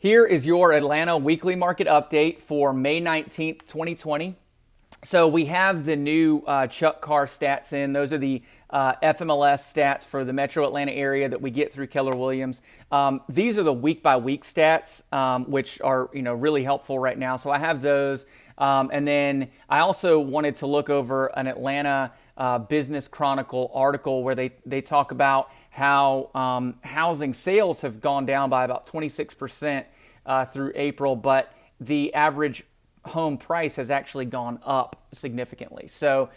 Here is your Atlanta weekly market update for May 19th, 2020. So we have the new Chuck Carr stats in. Those are the FMLS stats for the Metro Atlanta area that we get through Keller Williams. These are the week-by-week stats, which are really helpful right now. So I have those, and then I also wanted to look over an Atlanta Business Chronicle article where they talk about how housing sales have gone down by about 26% through April, but the average home price has actually gone up significantly. So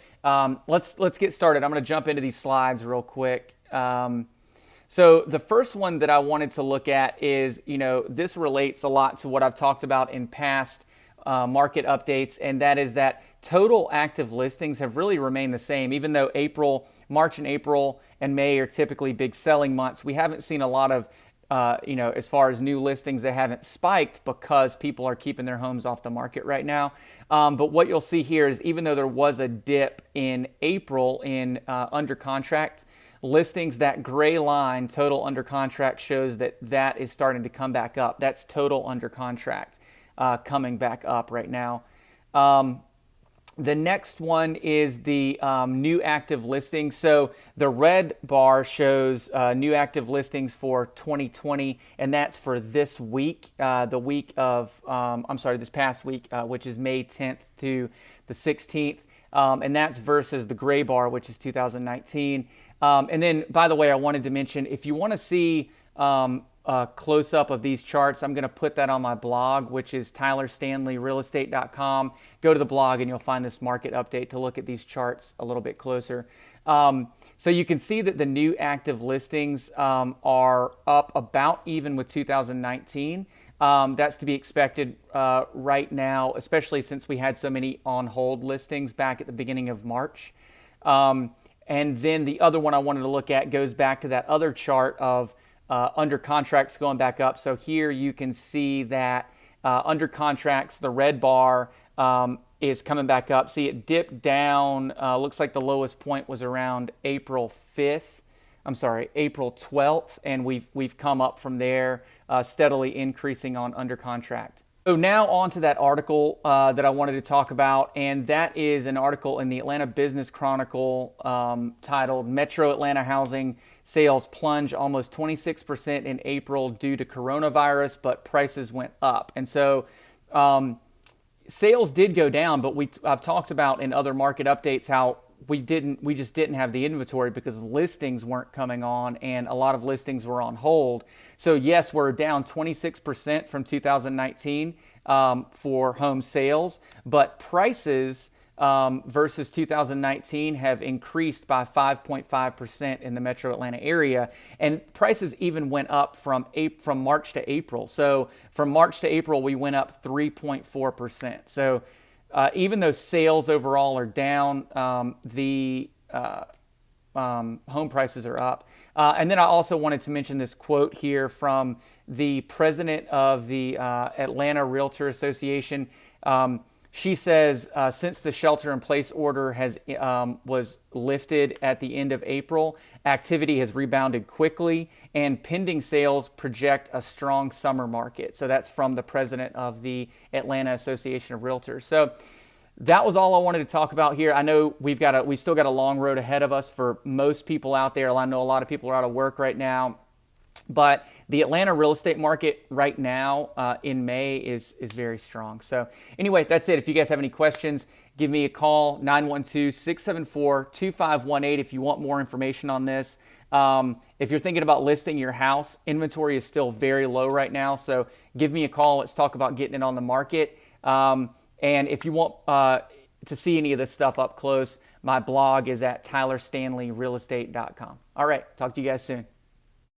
let's get started. I'm going to jump into these slides real quick. So the first one that I wanted to look at is, this relates a lot to what I've talked about in past market updates, and that is that total active listings have really remained the same. Even though March and April and May are typically big selling months, we haven't seen a lot of as far as new listings, they haven't spiked because people are keeping their homes off the market right now. But what you'll see here is even though there was a dip in April in under contract listings, that gray line, total under contract, shows that is starting to come back up. That's total under contract coming back up right now. The next one is the new active listings. So the red bar shows new active listings for 2020, and that's for this week, this past week, which is May 10th to the 16th. And that's versus the gray bar, which is 2019. And then, by the way, I wanted to mention, if you want to see a close-up of these charts, I'm going to put that on my blog, which is tylerstanleyrealestate.com. Go to the blog and you'll find this market update to look at these charts a little bit closer. So you can see that the new active listings are up about even with 2019. That's to be expected right now, especially since we had so many on-hold listings back at the beginning of March. And then the other one I wanted to look at goes back to that other chart of under contracts going back up. So here you can see that under contracts, the red bar is coming back up. See, it dipped down. Looks like the lowest point was around April 12th, and we've come up from there, steadily increasing on under contract. So now on to that article that I wanted to talk about, and that is an article in the Atlanta Business Chronicle titled "Metro Atlanta Housing Sales Plunge Almost 26% in April Due to Coronavirus, but Prices Went Up." And so sales did go down, but I've talked about in other market updates how we just didn't have the inventory because listings weren't coming on and a lot of listings were on hold. So yes, we're down 26% from 2019 for home sales, but prices versus 2019 have increased by 5.5% in the Metro Atlanta area, and prices even went up from March to April. So from March to April, we went up 3.4%. So even though sales overall are down, the home prices are up. And then I also wanted to mention this quote here from the president of the Atlanta Realtor Association. She says, since the shelter-in-place order was lifted at the end of April, activity has rebounded quickly, and pending sales project a strong summer market. So that's from the president of the Atlanta Association of Realtors. So that was all I wanted to talk about here. I know we still got a long road ahead of us for most people out there. I know a lot of people are out of work right now. But the Atlanta real estate market right now in May is very strong. So anyway, that's it. If you guys have any questions, give me a call, 912-674-2518 if you want more information on this. If you're thinking about listing your house, inventory is still very low right now. So give me a call. Let's talk about getting it on the market. And if you want to see any of this stuff up close, my blog is at tylerstanleyrealestate.com. All right. Talk to you guys soon.